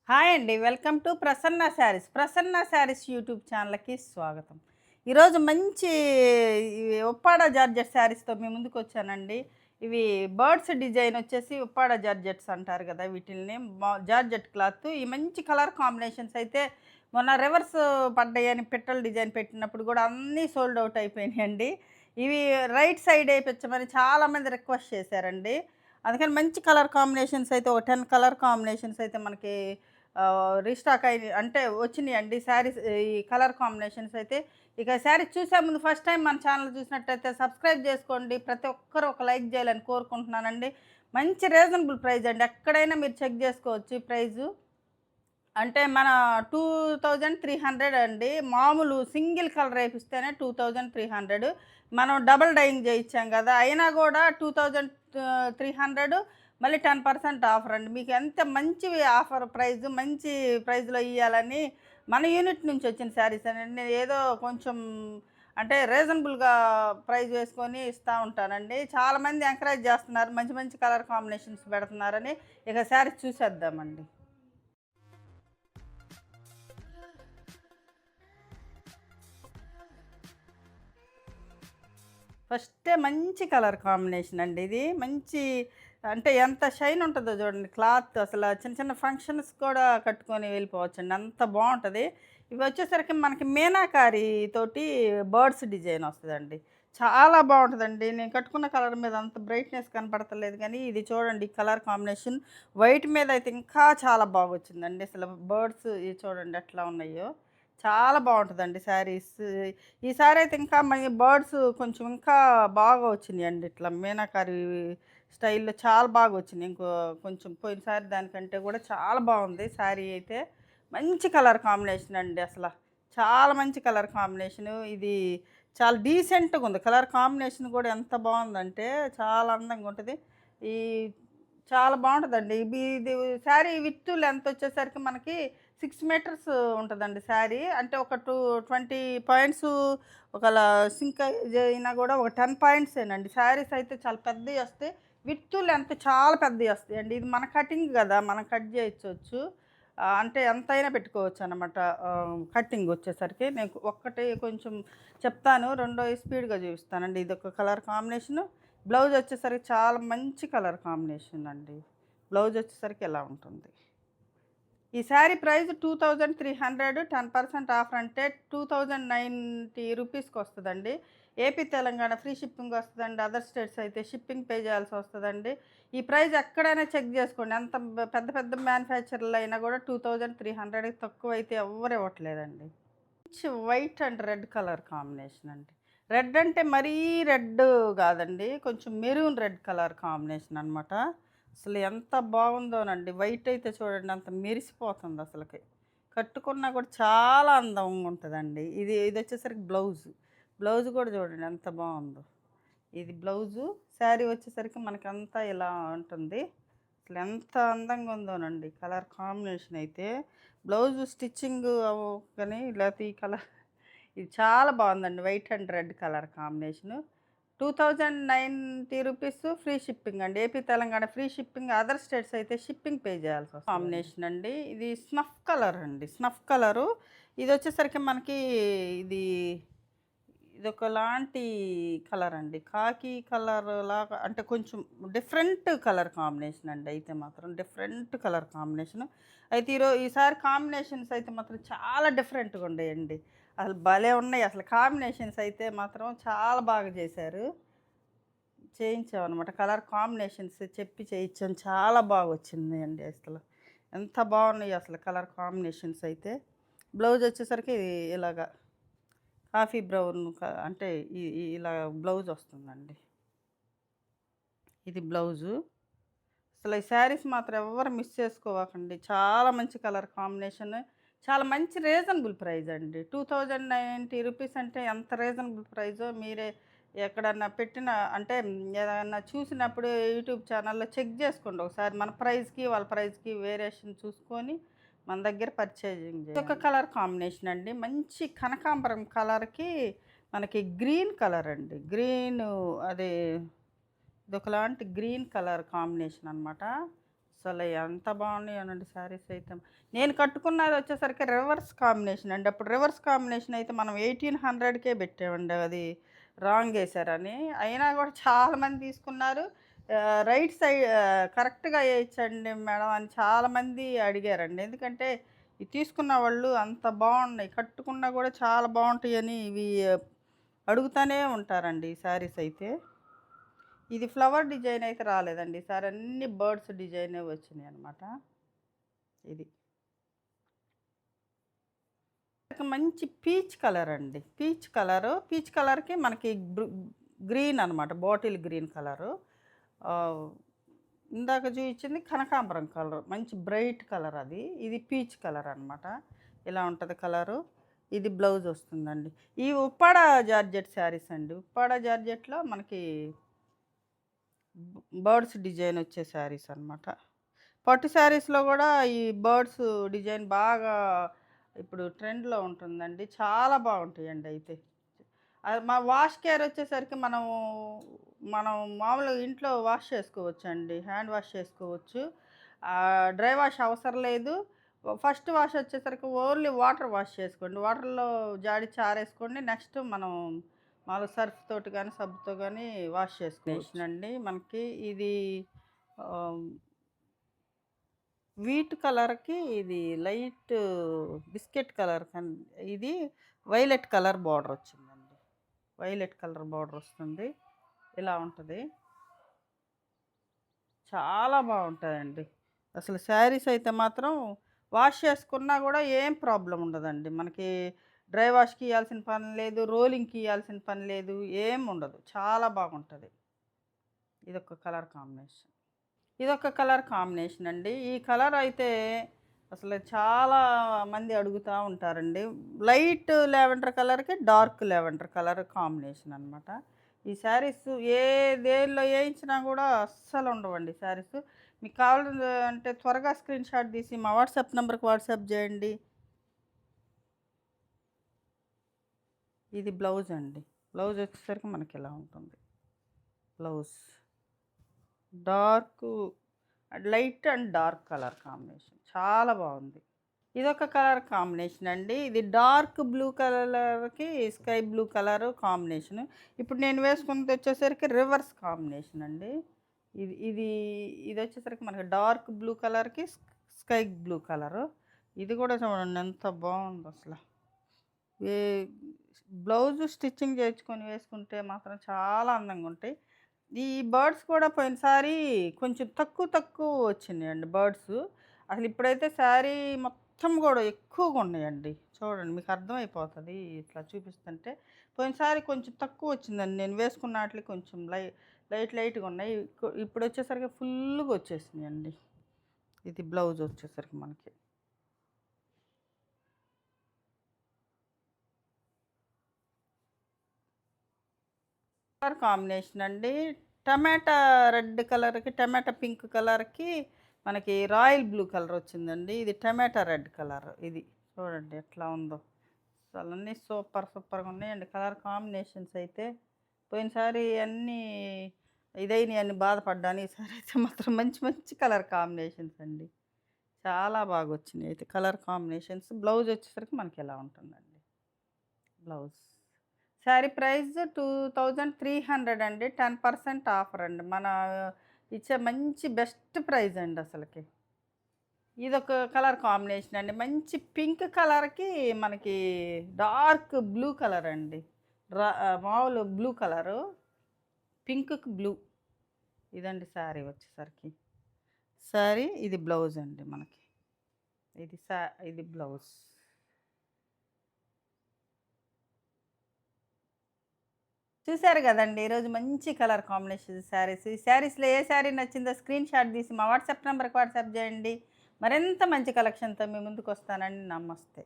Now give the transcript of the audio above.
Hi అండి. Welcome to Prasanna saris. Prasanna saris YouTube ఛానల్‌కి స్వాగతం. ఈరోజు మంచి ఉప్పాడ జార్జెట్ శారీస్‌తో మీ ముందుకొచ్చానండి. ఇవి బర్డ్స్ డిజైన్ వచ్చేసి ఉప్పాడ జార్జెట్స్ అంటారు కదా! వీటిల్ని జార్జెట్ క్లాత్. ఈ మంచి కలర్ కాంబినేషన్స్ అయితే మొన్న రివర్స్ పడ్డాయని పిట్టల డిజైన్ పెట్టినప్పుడు కూడా అన్నీ సోల్డ్ అవుట్ అయిపోయినాయండి. ఇవి రైట్ సైడ్ ఏపిచ్చమని చాలామంది రిక్వెస్ట్ చేశారండి. అందుకని మంచి కలర్ కాంబినేషన్స్ అయితే ఒక 10 కలర్ కాంబినేషన్స్ అయితే మనకి రీస్టాక్ అయ్యి అంటే వచ్చినాయండి శారీస్. ఈ కలర్ కాంబినేషన్స్ అయితే ఇక శారీస్ చూసే ముందు ఫస్ట్ టైం మన ఛానల్ చూసినట్టయితే సబ్స్క్రైబ్ చేసుకోండి. ప్రతి ఒక్కరు ఒక లైక్ చేయాలని కోరుకుంటున్నానండి. మంచి రీజనబుల్ ప్రైస్ అండి. ఎక్కడైనా మీరు చెక్ చేసుకోవచ్చు ఈ ప్రైజు. అంటే మన 2300 అండి. మామూలు సింగిల్ కలర్ ఏపిస్తేనే 2300. మనం డబుల్ డైయింగ్ చేయించాం కదా! అయినా కూడా 2300 మళ్ళీ 10% ఆఫర్ అండి. మీకు ఎంత మంచి ఆఫర్ ప్రైస్, మంచి ప్రైస్‌లో ఇయ్యాలని మన యూనిట్ నుంచి వచ్చిన శారీస్ అనండి. ఏదో కొంచెం అంటే రీజనబుల్‌గా ప్రైస్ వేసుకొని ఇస్తా ఉంటానండి. చాలామంది ఎంకరేజ్ చేస్తున్నారు. మంచి మంచి కలర్ కాంబినేషన్స్ పెడుతున్నారని. ఇక శారీస్ చూసేద్దామండి. ఫస్టే మంచి కలర్ కాంబినేషన్ అండి ఇది. మంచి అంటే ఎంత షైన్ ఉంటదో చూడండి క్లాత్. అసల చిన్న చిన్న ఫంక్షన్స్ కూడా కట్టుకొని వెళ్ళిపోవచ్చండి. అంత బావుంటది. ఇవి వచ్చేసరికి మనకి మీనాకారి తోటి బర్డ్స్ డిజైన్ వస్తదండి. చాలా బావుంటదండి. నేను కట్టుకున్న కలర్ మీద అంత బ్రైట్‌నెస్ కనపడతలేదు గానీ, ఇది చూడండి కలర్ కాంబినేషన్ వైట్ మీద అయితే ఇంకా చాలా బాగొచ్చిందండి. అసలు బర్డ్స్ ఇవి చూడండి ఎట్లా ఉన్నాయో. చాలా బావుంటదండి శారీస్. ఈ సారి అయితే ఇంకా బర్డ్స్ కొంచెం ఇంకా బాగా వచ్చినాయండి. ఇట్లా మీనాకారి స్టైల్‌లో చాలా బాగా వచ్చినాయి. కొంచెం పోయినసారి దానికంటే కూడా చాలా బాగుంది శారీ అయితే. మంచి కలర్ కాంబినేషన్ అండి అసల. చాలా మంచి కలర్ కాంబినేషను. ఇది చాలా డీసెంట్‌గా ఉంది. కలర్ కాంబినేషన్ కూడా ఎంత బావుందంటే చాలా అందంగా ఉంటది. ఈ చాలా బావుంటదండి. ఇది శారీ విత్ లెంత్ వచ్చేసరికి మనకి 6 మీటర్స్ ఉంటదండి శారీ. అంటే ఒక 20 పాయింట్స్ ఒకలా సింక్ అయినా కూడా ఒక 10 పాయింట్సేనండి. శారీస్ అయితే చాలా పెద్దయొస్తాయి. విత్ లెంత్ చాలా పెద్దయొస్తాయండి. ఇది మన కటింగ్ గదా! మనం కట్ జేయించొచ్చు. అంటే ఎంతైనా పెట్టుకోవచ్చనమాట. కటింగ్ వచ్చేసరికి. నేను ఒక్కటి కొంచెం చెప్తాను. రెండోయి స్పీడ్‌గా చూపిస్తానండి. ఇదొక కలర్ కాంబినేషను. బ్లౌజ్ వచ్చేసరికి చాలా మంచి కలర్ కాంబినేషన్ అండి. బ్లౌజ్ వచ్చేసరికి ఇలా ఉంటుంది. ఈ శారీ ప్రైస్ 2300. 10% ఆఫర్ అంటే 2090 రూపీస్‌కి వస్తదండి. ఏపీ, తెలంగాణ ఫ్రీ షిప్పింగ్ వస్తదండి. అదర్ స్టేట్స్ అయితే షిప్పింగ్ పే చేయాల్సి వస్తదండి. ఈ ప్రైస్ ఎక్కడైనా చెక్ చేసుకోండి. ఎంత పెద్ద పెద్ద మ్యానుఫ్యాక్చర్‌లు అయినా కూడా 2300కి తక్కువైతే ఎవ్వరు ఇవ్వట్లేదండి. మంచి white and red colour combination అండి. రెడ్ అంటే మరీ రెడ్ కాదండి. కొంచెం మెరూన్ రెడ్ కలర్ కాంబినేషన్ అనమాట. అసలు ఎంత బాగుందోనండి. వైట్ అయితే చూడండి అంత మెరిసిపోతుంది అసలకి. కట్టుకున్నా కూడా చాలా అందంగా ఉంటదండి. ఇదొచ్చేసరికి బ్లౌజు. బ్లౌజ్ కూడా చూడండి ఎంత బావుందో. ఇది బ్లౌజు. శారీ వచ్చేసరికి మనకంతా ఇలా ఉంటుంది. అసలు ఎంత అందంగా ఉందోనండి కలర్ కాంబినేషన్ అయితే. బ్లౌజు స్టిచ్చింగ్ కానీ లేకపోతే ఈ కలర్ ఇది చాలా బాగుందండి. White and red colour combination. 2090 rupees free shipping అండి. AP, Telangana free shipping. Other states అయితే షిప్పింగ్ పే చేయాల్సి వస్తుంది. కాంబినేషన్ అండి. ఇది స్నఫ్ కలర్ అండి. Snuff colour. ఇదొచ్చేసరికి మనకి ఇది ఇదొకలాంటి కలర్ అండి. కాకి కలర్ లాగా అంటే కొంచెం డిఫరెంట్ కలర్ కాంబినేషన్ అండి. అయితే మాత్రం డిఫరెంట్ కలర్ కాంబినేషన్. అయితే ఈసారి కాంబినేషన్స్ అయితే మాత్రం చాలా డిఫరెంట్‌గా ఉండేయండి. అసలు భలే ఉన్నాయి. అసలు కాంబినేషన్స్ అయితే మాత్రం చాలా బాగా చేశారు. చేయించామనమాట. కలర్ కాంబినేషన్స్ చెప్పి చేయించాం. చాలా బాగా వచ్చిందండి అసలు. ఎంత బాగున్నాయో అసలు కలర్ కాంబినేషన్స్ అయితే. బ్లౌజ్ వచ్చేసరికి ఇలాగా కాఫీ బ్రౌన్ అంటే ఇలా బ్లౌజ్ వస్తుందండి. ఇది బ్లౌజు. అసలు ఈ శారీస్ మాత్రం ఎవ్వరు మిస్ చేసుకోవకండి. చాలా మంచి కలర్ కాంబినేషన్. చాలా మంచి రీజనబుల్ ప్రైస్ అండి. 2090 రూపీస్ అంటే ఎంత రీజనబుల్ ప్రైజో మీరే ఎక్కడన్నా పెట్టిన అంటే ఏదన్నా చూసినప్పుడు యూట్యూబ్ ఛానల్‌లో చెక్ చేసుకోండి ఒకసారి. మన ప్రైస్‌కి, వాళ్ళ ప్రైస్‌కి వేరియేషన్ చూసుకొని మన దగ్గర పర్చేజింగ్ చేయండి. ఇదొక కలర్ కాంబినేషన్ అండి. మంచి కనకాంబరం కలర్‌కి మనకి గ్రీన్ కలర్ అండి. గ్రీను అదే ఇదొకలాంటి గ్రీన్ కలర్ కాంబినేషన్ అనమాట. అసలు ఎంత బాగున్నాయోనండి శారీస్ అయితే. నేను కట్టుకున్నది వచ్చేసరికి రివర్స్ కాంబినేషన్ అండి. అప్పుడు రివర్స్ కాంబినేషన్ అయితే మనం 1800కే పెట్టామండి. అది రాంగ్ వేశారని. అయినా కూడా చాలామంది తీసుకున్నారు. రైట్ సైడ్ కరెక్ట్గా వేయించండి మేడం అని చాలామంది అడిగారండి. ఎందుకంటే ఇవి తీసుకున్న వాళ్ళు అంత బాగున్నాయి, కట్టుకున్నా కూడా చాలా బాగుంటాయని ఇవి అడుగుతూనే ఉంటారండి ఈ శారీస్ అయితే. ఇది ఫ్లవర్ డిజైన్ అయితే రాలేదండి. ఈసారి అన్ని బర్డ్స్ డిజైనే వచ్చినాయి అనమాట. ఇది ఒక మంచి పీచ్ కలర్ అండి. పీచ్ కలర్కి మనకి గ్రీన్ అనమాట, బాటిల్ గ్రీన్ కలరు. ఇందాక చూపించింది కనకాంబరం కలర్, మంచి బ్రైట్ కలర్ అది. ఇది పీచ్ కలర్ అనమాట. ఇలా ఉంటుంది కలరు. ఇది బ్లౌజ్ వస్తుందండి. ఈ ఉప్పాడ జార్జెట్ శారీస్ అండి. ఉప్పాడ జార్జెట్లో మనకి బర్డ్స్ డిజైన్ వచ్చే శారీస్ అనమాట. పట్టు శారీస్లో కూడా ఈ బర్డ్స్ డిజైన్ బాగా ఇప్పుడు ట్రెండ్లో ఉంటుందండి. చాలా బాగుంటాయండి అయితే. అది మా వాష్ కేర్ వచ్చేసరికి మనం మామూలుగా ఇంట్లో వాష్ చేసుకోవచ్చండి, హ్యాండ్ వాష్ చేసుకోవచ్చు. డ్రై వాష్ అవసరం లేదు. ఫస్ట్ వాష్ వచ్చేసరికి ఓన్లీ వాటర్ వాష్ చేసుకోండి. వాటర్లో జాడిచ్చి ఆరేసుకోండి. నెక్స్ట్ మనం మామూలు సర్ఫ్ తోటి కానీ సబ్బుతో కానీ వాష్ చేసుకోవచ్చునండి. మనకి ఇది వీట్ కలర్కి ఇది లైట్ బిస్కెట్ కలర్ ఇది వైలెట్ కలర్ బార్డర్ వచ్చిందండి. వైలెట్ కలర్ బార్డర్ వస్తుంది. ఇలా ఉంటుంది. చాలా బాగుంటుందండి. అసలు శారీస్ అయితే మాత్రం వాష్ చేసుకున్నా కూడా ఏం ప్రాబ్లం ఉండదండి. మనకి డ్రై వాష్కి ఇవ్వాల్సిన పని లేదు, రోలింగ్కి ఇవ్వాల్సిన పని లేదు, ఏం ఉండదు. చాలా బాగుంటుంది. ఇదొక కలర్ కాంబినేషన్ అండి. ఈ కలర్ అయితే అసలు చాలా మంది అడుగుతూ ఉంటారండి. లైట్ లెవెండర్ కలర్కి డార్క్ లెవెండర్ కలర్ కాంబినేషన్ అనమాట. ఈ శారీస్ దేనిలో వేయించినా కూడా అస్సలు ఉండవండి శారీస్. మీకు కావాలంటే అంటే త్వరగా స్క్రీన్ షాట్ తీసి మా వాట్సాప్ నెంబర్కి వాట్సాప్ చేయండి. ఇది బ్లౌజ్ అండి. బ్లౌజ్ వచ్చేసరికి మనకి ఇలా ఉంటుంది. Blouse dark, light and dark colour combination చాలా బాగుంది. ఇదొక కలర్ కాంబినేషన్ అండి. ఇది డార్క్ బ్లూ కలర్కి స్కై బ్లూ కలర్ కాంబినేషన్. ఇప్పుడు నేను వేసుకున్నది వచ్చేసరికి రివర్స్ కాంబినేషన్ అండి. ఇది ఇది ఇది వచ్చేసరికి మనకి డార్క్ బ్లూ కలర్కి స్కై బ్లూ కలరు. ఇది కూడా చూడండి ఎంత బాగుందో అసలు. ఏ బ్లౌజ్ స్టిచ్చింగ్ చేయించుకొని వేసుకుంటే మాత్రం చాలా అందంగా ఉంటాయి. ఈ బర్డ్స్ కూడా పోయినసారి కొంచెం తక్కువ వచ్చినాయండి బర్డ్స్. అసలు ఇప్పుడైతే శారీ మొత్తం కూడా ఎక్కువగా ఉన్నాయండి. చూడండి మీకు అర్థమైపోతుంది ఇట్లా చూపిస్తుంటే. పోయినసారి కొంచెం తక్కువ వచ్చిందండి. నేను వేసుకున్న వాటికి కొంచెం లైట్గా ఉన్నాయి. ఇప్పుడు వచ్చేసరికి ఫుల్గా వచ్చేసినాయండి. ఇది బ్లౌజ్ వచ్చేసరికి మనకి కలర్ కాంబినేషన్ అండి. టమాటా రెడ్ కలర్కి టమాటా పింక్ కలర్కి మనకి రాయల్ బ్లూ కలర్ వచ్చిందండి. ఇది టమాటా రెడ్ కలర్. ఇది చూడండి ఎట్లా ఉందో. అసలు అన్నీ సూపర్గా ఉన్నాయండి కలర్ కాంబినేషన్స్ అయితే. పోయినసారి అన్నీ ఇదైనాయి అన్ని బాధపడ్డాను. ఈసారి అయితే మాత్రం మంచి కలర్ కాంబినేషన్స్ అండి. చాలా బాగా వచ్చినాయి అయితే కలర్ కాంబినేషన్స్. బ్లౌజ్ వచ్చేసరికి మనకి ఎలా ఉంటుందండి. బ్లౌజ్ శారీ ప్రైస్ 2300 అండి. 10% ఆఫర్ అండి. మన ఇచ్చే మంచి బెస్ట్ ప్రైస్ అండి అసలుకి. ఇదొక కలర్ కాంబినేషన్ అండి. మంచి పింక్ కలర్కి మనకి డార్క్ బ్లూ కలర్ అండి. మామూలు బ్లూ కలరు, పింక్కి బ్లూ. ఇదండి శారీ వచ్చేసరికి. శారీ ఇది బ్లౌజ్ అండి మనకి. ఇది బ్లౌజ్. చూసారు కదండి ఈరోజు మంచి కలర్ కాంబినేషన్ శారీస్. ఈ శారీస్లో ఏ శారీ నచ్చిందో స్క్రీన్ షాట్ తీసి మా వాట్సాప్ నెంబర్కి వాట్సాప్ చేయండి. మరింత మంచి కలెక్షన్తో మీ ముందుకు వస్తానండి. నమస్తే.